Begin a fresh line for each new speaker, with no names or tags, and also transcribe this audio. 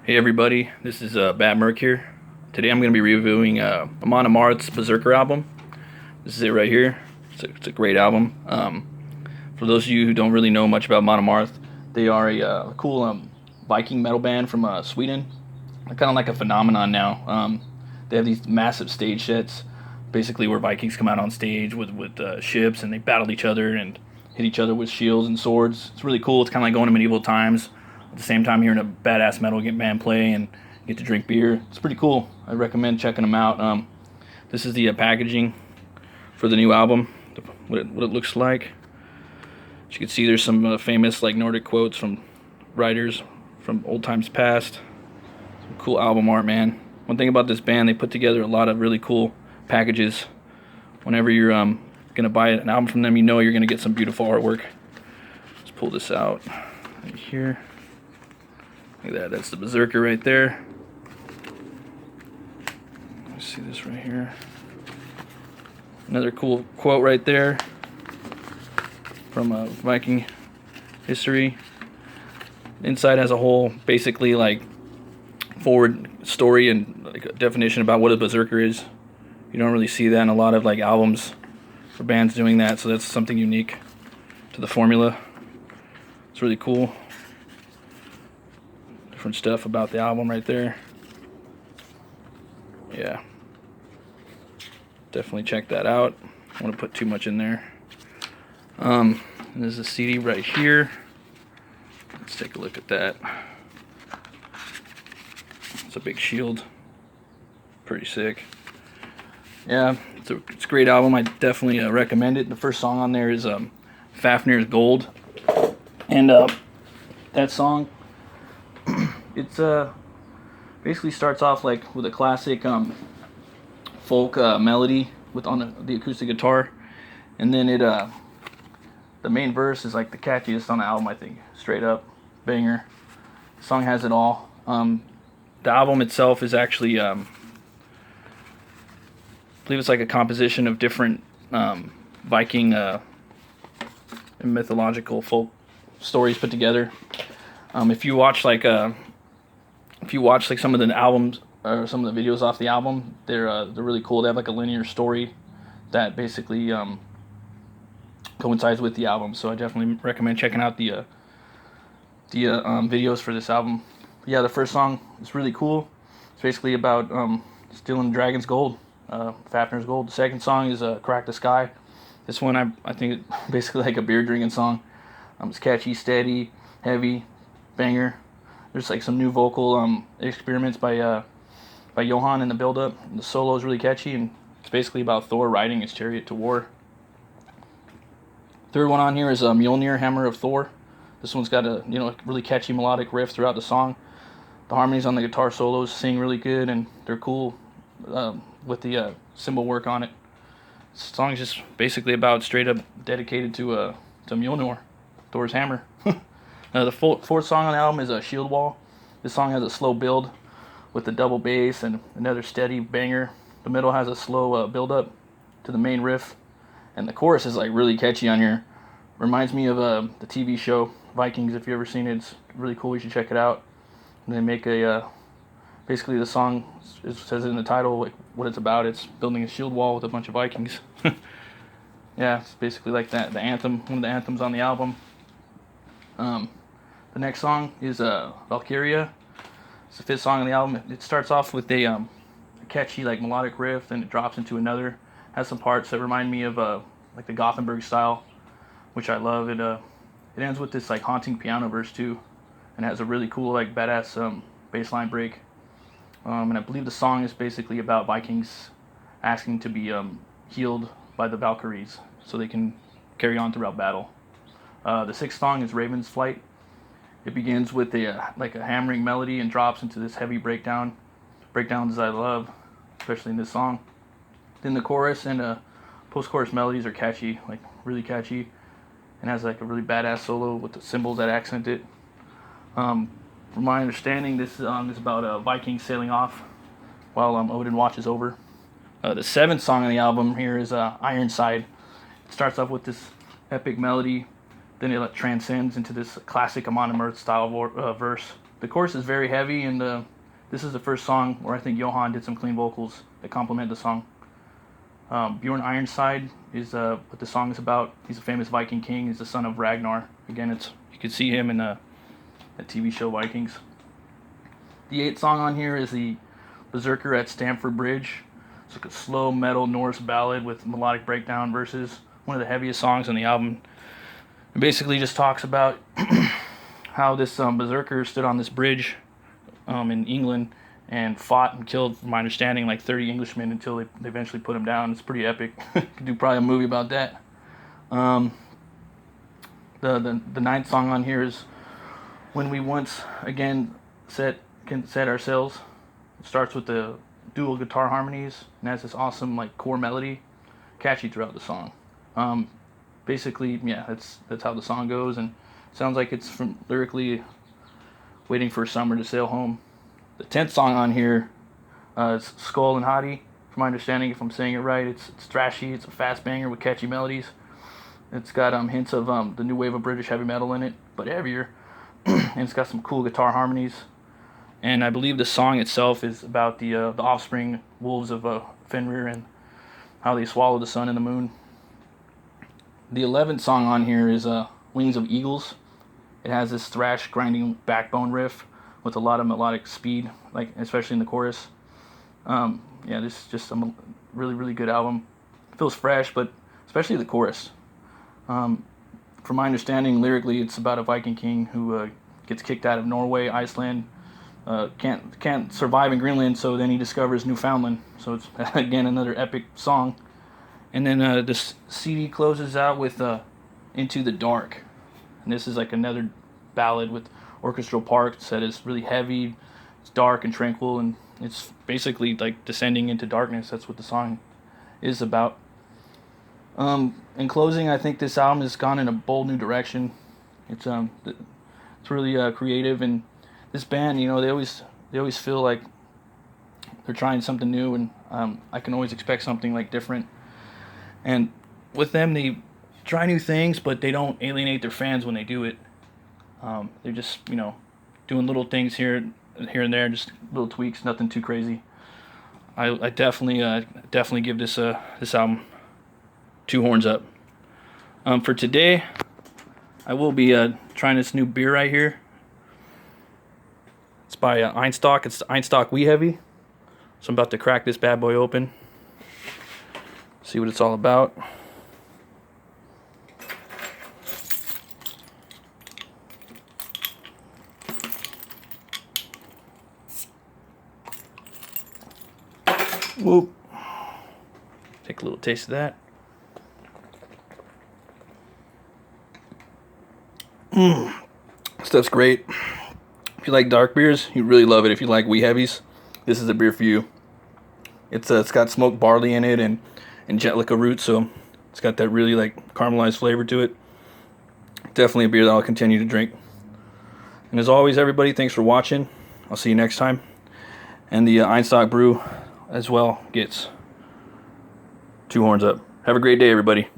Hey everybody, this is Bat Merc here. Today I'm going to be reviewing Amon Amarth's Berserker album. This is it right here. It's a great album. For those of you who don't really know much about Amon Amarth, they are a cool Viking metal band from Sweden. They're kind of like a phenomenon now. They have these massive stage sets, basically where Vikings come out on stage with ships and they battle each other and hit each other with shields and swords. It's really cool. It's kind of like going to medieval times. At the same time, hearing a badass metal band play and get to drink beer. It's pretty cool. I recommend checking them out. This is the packaging for the new album, what it looks like. As you can see, there's some famous like Nordic quotes from writers from old times past. Some cool album art, man. One thing about this band, they put together a lot of really cool packages. Whenever you're gonna buy an album from them, you know you're gonna get some beautiful artwork. Let's pull this out right here. Look at that, that's the Berserker right there. Let's see this right here. Another cool quote right there from Viking history. Inside has a whole, basically like forward story and like a definition about what a Berserker is. You don't really see that in a lot of like albums for bands doing that, so that's something unique to the formula. It's really cool. Different stuff about the album right there. Yeah, definitely check that out. I don't want to put too much in there. And there's a CD right here. Let's take a look at that. It's a big shield. Pretty sick. Yeah, it's a great album. I definitely recommend it. The first song on there is Fafnir's Gold, and that song, it's basically starts off like with a classic folk melody with on the acoustic guitar, and then the main verse is like the catchiest on the album, I think. Straight up banger. The song has it all. The album itself is actually I believe it's like a composition of different Viking and mythological folk stories put together. If you watch like some of the albums or some of the videos off the album, they're really cool. They have like a linear story that basically coincides with the album. So I definitely recommend checking out the videos for this album. Yeah, the first song is really cool. It's basically about stealing the dragon's gold, Fafnir's gold. The second song is Crack the Sky. This one I think it's basically like a beer drinking song. It's catchy, steady, heavy, banger. There's like some new vocal experiments by Johan in the build-up. The solo is really catchy, and it's basically about Thor riding his chariot to war. Third one on here is Mjolnir, Hammer of Thor. This one's got a really catchy melodic riff throughout the song. The harmonies on the guitar solos sing really good, and they're cool with the cymbal work on it. This song is just basically about straight up dedicated to Mjolnir, Thor's hammer. The fourth song on the album is Shield Wall. This song has a slow build with a double bass and another steady banger. The middle has a slow build up to the main riff, and the chorus is like really catchy on here. Reminds me of the TV show Vikings. If you ever seen it, it's really cool. You should check it out. And they make basically the song, it says in the title like what it's about. It's building a shield wall with a bunch of Vikings. Yeah, it's basically like that. The anthem, one of the anthems on the album. The next song is Valkyria. It's the fifth song on the album. It starts off with a catchy like melodic riff, and it drops into another. Has some parts that remind me of like the Gothenburg style, which I love. It ends with this like haunting piano verse too, and has a really cool like badass bass line break. And I believe the song is basically about Vikings asking to be healed by the Valkyries so they can carry on throughout battle. The sixth song is Raven's Flight. It begins with like a hammering melody and drops into this heavy breakdown. Breakdowns I love, especially in this song. Then the chorus and post-chorus melodies are catchy, like really catchy, and has like a really badass solo with the cymbals that accent it. From my understanding, this song is about Vikings sailing off while Odin watches over. The seventh song on the album here is Ironside. It starts off with this epic melody. Then it transcends into this classic Amon Amarth style verse The chorus is very heavy, and this is the first song where I think Johan did some clean vocals that complement the song. Bjorn Ironside is what the song is about. He's a famous Viking king. He's the son of Ragnar. Again, you can see him in the TV show Vikings. The 8th song on here is the Berserker at Stamford Bridge. It's like a slow metal Norse ballad with melodic breakdown verses. One of the heaviest songs on the album. It basically just talks about how this Berserker stood on this bridge in England and fought and killed, from my understanding, like 30 Englishmen until they eventually put him down. It's pretty epic. Could do probably a movie about that. The 9th song on here is When We Once Again Can Set Ourselves. It starts with the dual guitar harmonies and has this awesome like core melody, catchy throughout the song. Basically, yeah, that's how the song goes, and it sounds like it's from lyrically waiting for summer to sail home. The 10th song on here is Skull and Hottie. From my understanding, if I'm saying it right, it's thrashy. It's a fast banger with catchy melodies. It's got hints of the new wave of British heavy metal in it, but heavier. And it's got some cool guitar harmonies. And I believe the song itself is about the offspring wolves of Fenrir and how they swallow the sun and the moon. The 11th song on here is Wings of Eagles. It has this thrash grinding backbone riff with a lot of melodic speed, like especially in the chorus. Yeah, this is just a really, really good album. It feels fresh, but especially the chorus. From my understanding, lyrically, it's about a Viking king who gets kicked out of Norway, Iceland, can't survive in Greenland, so then he discovers Newfoundland. So it's again another epic song. And then this CD closes out with Into the Dark, and this is like another ballad with orchestral parts that is really heavy. It's dark and tranquil, and it's basically like descending into darkness. That's what the song is about. In closing, I think this album has gone in a bold new direction. It's really creative, and this band, you know, they always feel like they're trying something new, and I can always expect something like different. And with them, they try new things, but they don't alienate their fans when they do it. They're just, you know, doing little things here and there, just little tweaks, nothing too crazy. I definitely give this album 2 horns up. For today, I will be trying this new beer right here. It's by Einstock. It's the Einstock Wee Heavy. So I'm about to crack this bad boy open. See what it's all about. Whoop. Take a little taste of that. Stuff's great. If you like dark beers, you really love it. If you like wee heavies, this is a beer for you. It's got smoked barley in it and Angelica root, so it's got that really like caramelized flavor to it. Definitely a beer that I'll continue to drink. And as always, everybody, thanks for watching. I'll see you next time. And the Einstock brew as well gets 2 horns up. Have a great day, everybody.